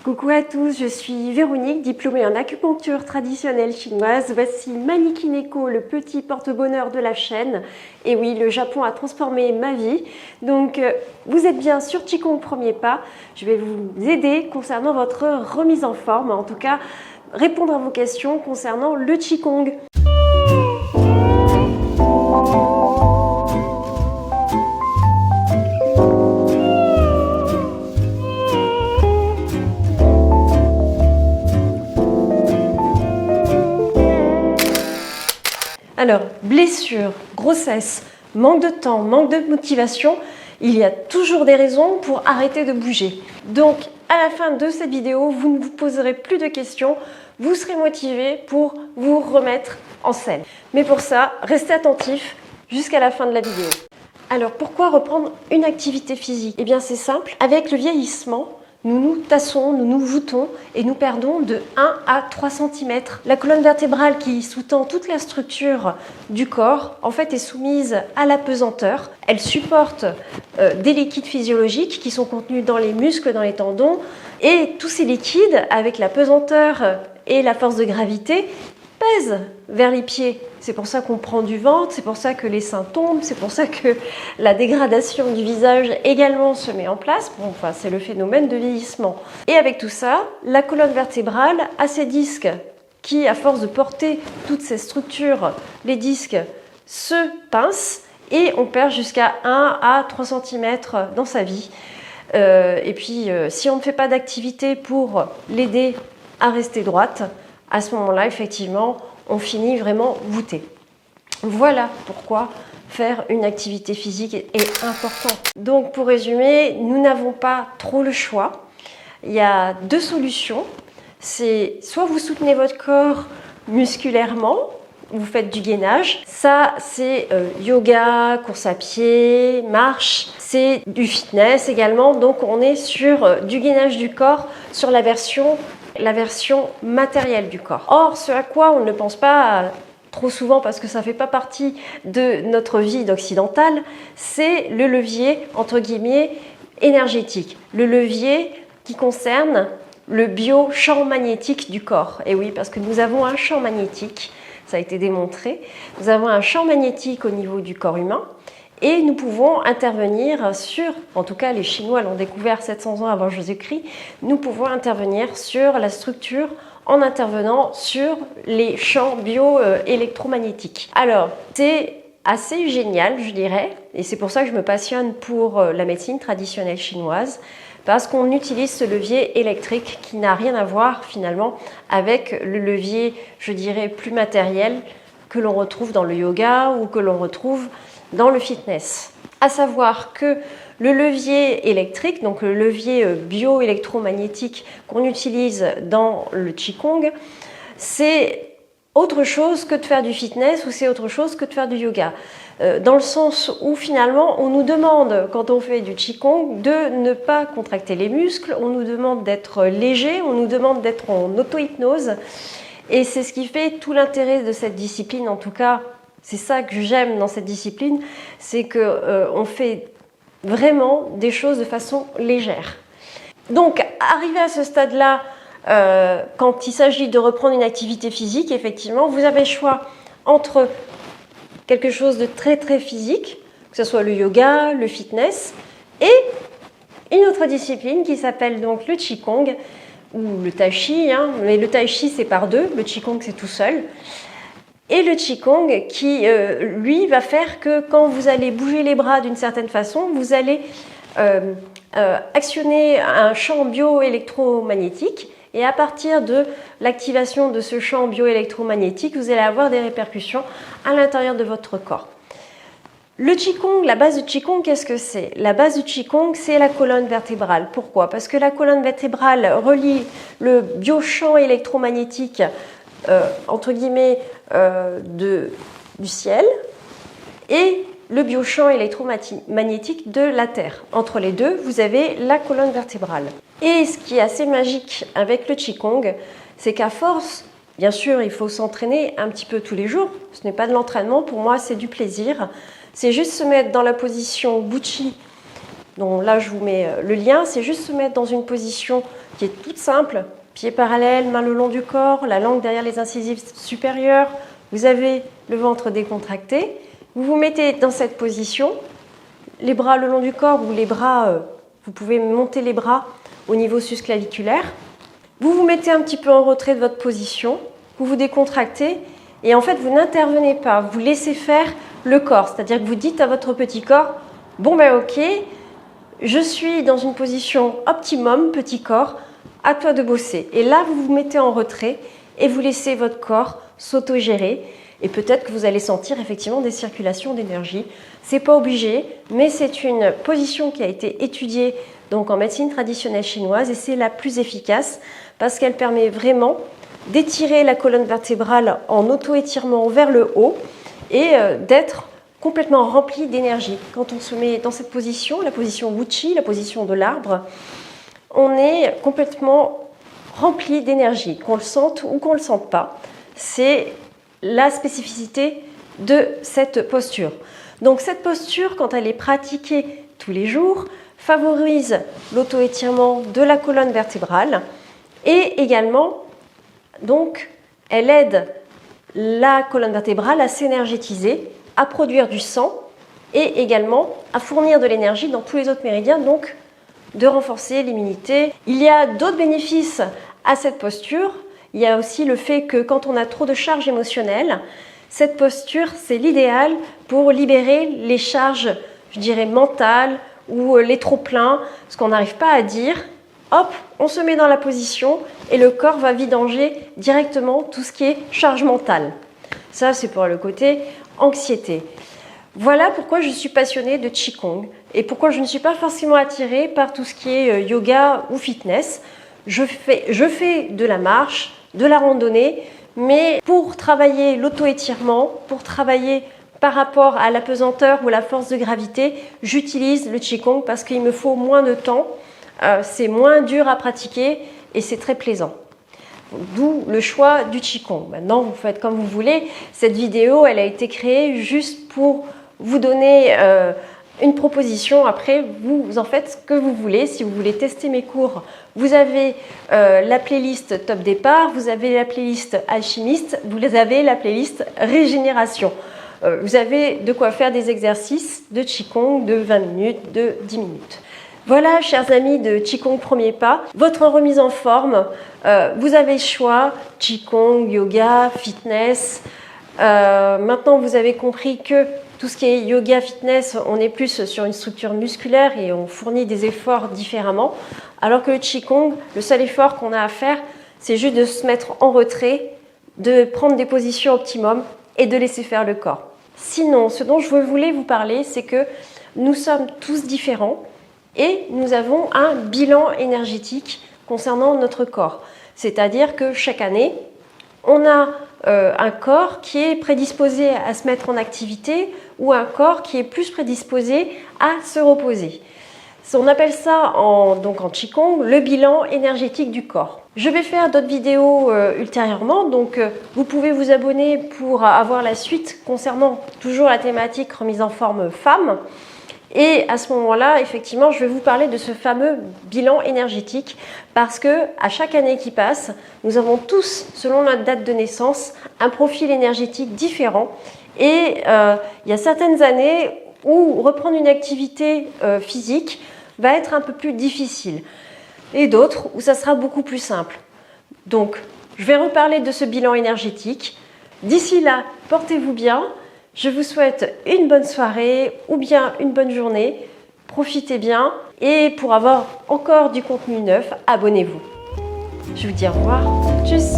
Coucou à tous, je suis Véronique, diplômée en acupuncture traditionnelle chinoise. Voici Mannequin Eco, le petit porte-bonheur de la chaîne. Et oui, le Japon a transformé ma vie. Donc, vous êtes bien sur Qigong Premier Pas. Je vais vous aider concernant votre remise en forme, en tout cas, répondre à vos questions concernant le Qigong. Alors, blessure, grossesse, manque de temps, manque de motivation, il y a toujours des raisons pour arrêter de bouger. Donc, à la fin de cette vidéo, vous ne vous poserez plus de questions, vous serez motivé pour vous remettre en selle. Mais pour ça, restez attentifs jusqu'à la fin de la vidéo. Alors, pourquoi reprendre une activité physique? Eh bien, c'est simple, avec le vieillissement, nous nous tassons, nous nous voûtons et nous perdons de 1 à 3 cm. La colonne vertébrale qui sous-tend toute la structure du corps, en fait, est soumise à la pesanteur. Elle supporte des liquides physiologiques qui sont contenus dans les muscles, dans les tendons. Et tous ces liquides, avec la pesanteur et la force de gravité, pèse vers les pieds. C'est pour ça qu'on prend du ventre, c'est pour ça que les seins tombent, c'est pour ça que la dégradation du visage également se met en place. Bon, enfin, c'est le phénomène de vieillissement. Et avec tout ça, la colonne vertébrale a ces disques qui, à force de porter toutes ces structures, les disques se pincent et on perd jusqu'à 1 à 3 cm dans sa vie. Et puis, si on ne fait pas d'activité pour l'aider à rester droite, à ce moment-là, effectivement, on finit vraiment voûté. Voilà pourquoi faire une activité physique est important. Donc, pour résumer, nous n'avons pas trop le choix. Il y a deux solutions. C'est soit vous soutenez votre corps musculairement, vous faites du gainage. Ça, c'est yoga, course à pied, marche. C'est du fitness également. Donc, on est sur du gainage du corps, sur la version matérielle du corps. Or, ce à quoi on ne pense pas trop souvent parce que ça ne fait pas partie de notre vie d'occidentale, c'est le levier, entre guillemets, énergétique. Le levier qui concerne le bio-champ magnétique du corps. Et oui, parce que nous avons un champ magnétique, ça a été démontré, nous avons un champ magnétique au niveau du corps humain. Et nous pouvons intervenir sur, en tout cas les Chinois l'ont découvert 700 ans avant Jésus-Christ, nous pouvons intervenir sur la structure en intervenant sur les champs bio-électromagnétiques. Alors, c'est assez génial, je dirais, et c'est pour ça que je me passionne pour la médecine traditionnelle chinoise, parce qu'on utilise ce levier électrique qui n'a rien à voir finalement avec le levier, je dirais, plus matériel que l'on retrouve dans le yoga ou que l'on retrouve dans le fitness. À savoir que le levier électrique, donc le levier bioélectromagnétique qu'on utilise dans le Qigong, c'est autre chose que de faire du fitness ou c'est autre chose que de faire du yoga. Dans le sens où finalement on nous demande, quand on fait du Qigong, de ne pas contracter les muscles, on nous demande d'être léger, on nous demande d'être en auto-hypnose. Et c'est ce qui fait tout l'intérêt de cette discipline, en tout cas. C'est ça que j'aime dans cette discipline, c'est qu'on fait vraiment des choses de façon légère. Donc, arrivé à ce stade-là, quand il s'agit de reprendre une activité physique, effectivement, vous avez le choix entre quelque chose de très très physique, que ce soit le yoga, le fitness, et une autre discipline qui s'appelle donc le Qigong, ou le Tai Chi, mais le Tai Chi c'est par deux, le Qigong c'est tout seul. Et le Qigong qui, lui, va faire que quand vous allez bouger les bras d'une certaine façon, vous allez actionner un champ bioélectromagnétique et à partir de l'activation de ce champ bioélectromagnétique, vous allez avoir des répercussions à l'intérieur de votre corps. Le Qigong, la base du Qigong, qu'est-ce que c'est? La base du Qigong, c'est la colonne vertébrale. Pourquoi? Parce que la colonne vertébrale relie le biochamp électromagnétique entre guillemets du ciel et le biochamp électromagnétique de la Terre. Entre les deux, vous avez la colonne vertébrale. Et ce qui est assez magique avec le Qigong, c'est qu'à force, bien sûr, il faut s'entraîner un petit peu tous les jours. Ce n'est pas de l'entraînement, pour moi, c'est du plaisir. C'est juste se mettre dans la position Buchi. Donc là, je vous mets le lien. C'est juste se mettre dans une position qui est toute simple. Pieds parallèles, mains le long du corps, la langue derrière les incisives supérieures. Vous avez le ventre décontracté. Vous vous mettez dans cette position, les bras le long du corps ou les bras, vous pouvez monter les bras au niveau susclaviculaire. Vous vous mettez un petit peu en retrait de votre position, vous vous décontractez et en fait vous n'intervenez pas, vous laissez faire le corps. C'est-à-dire que vous dites à votre petit corps, bon ben ok, je suis dans une position optimum, petit corps, à toi de bosser. Et là vous vous mettez en retrait et vous laissez votre corps s'autogérer. Et peut-être que vous allez sentir effectivement des circulations d'énergie. C'est pas obligé, mais c'est une position qui a été étudiée donc en médecine traditionnelle chinoise et c'est la plus efficace parce qu'elle permet vraiment d'étirer la colonne vertébrale en auto-étirement vers le haut et d'être complètement rempli d'énergie. Quand on se met dans cette position, la position Wuqi, la position de l'arbre, on est complètement rempli d'énergie, qu'on le sente ou qu'on ne le sente pas. C'est la spécificité de cette posture. Donc cette posture, quand elle est pratiquée tous les jours, favorise l'auto-étirement de la colonne vertébrale et également, donc, elle aide la colonne vertébrale à s'énergétiser, à produire du sang et également à fournir de l'énergie dans tous les autres méridiens, donc de renforcer l'immunité. Il y a d'autres bénéfices à cette posture. Il y a aussi le fait que quand on a trop de charges émotionnelles, cette posture, c'est l'idéal pour libérer les charges, je dirais, mentales ou les trop-pleins, ce qu'on n'arrive pas à dire. Hop, on se met dans la position et le corps va vidanger directement tout ce qui est charge mentale. Ça, c'est pour le côté anxiété. Voilà pourquoi je suis passionnée de Qigong et pourquoi je ne suis pas forcément attirée par tout ce qui est yoga ou fitness. Je fais de la marche, de la randonnée, mais pour travailler l'auto-étirement, pour travailler par rapport à la pesanteur ou la force de gravité, j'utilise le Qigong parce qu'il me faut moins de temps, c'est moins dur à pratiquer et c'est très plaisant. D'où le choix du Qigong. Maintenant, vous faites comme vous voulez. Cette vidéo, elle a été créée juste pour vous donner une proposition. Après, vous en faites ce que vous voulez. Si vous voulez tester mes cours, vous avez la playlist Top Départ, vous avez la playlist Alchimiste, vous avez la playlist Régénération. Vous avez de quoi faire des exercices de Qigong de 20 minutes, de 10 minutes. Voilà, chers amis de Qigong Premier Pas, votre remise en forme. Vous avez le choix, Qigong, yoga, fitness. Maintenant, vous avez compris que tout ce qui est yoga, fitness, on est plus sur une structure musculaire et on fournit des efforts différemment. Alors que le Qigong, le seul effort qu'on a à faire, c'est juste de se mettre en retrait, de prendre des positions optimum et de laisser faire le corps. Sinon, ce dont je voulais vous parler, c'est que nous sommes tous différents et nous avons un bilan énergétique concernant notre corps. C'est-à-dire que chaque année, on a un corps qui est prédisposé à se mettre en activité ou un corps qui est plus prédisposé à se reposer. On appelle ça donc en Qigong le bilan énergétique du corps. Je vais faire d'autres vidéos ultérieurement, donc vous pouvez vous abonner pour avoir la suite concernant toujours la thématique remise en forme femme. Et à ce moment-là, effectivement, je vais vous parler de ce fameux bilan énergétique parce que à chaque année qui passe, nous avons tous, selon notre date de naissance, un profil énergétique différent. Et il y a certaines années où reprendre une activité physique va être un peu plus difficile et d'autres où ça sera beaucoup plus simple. Donc, je vais reparler de ce bilan énergétique. D'ici là, portez-vous bien. Je vous souhaite une bonne soirée ou bien une bonne journée. Profitez bien et pour avoir encore du contenu neuf, abonnez-vous. Je vous dis au revoir. Tchuss!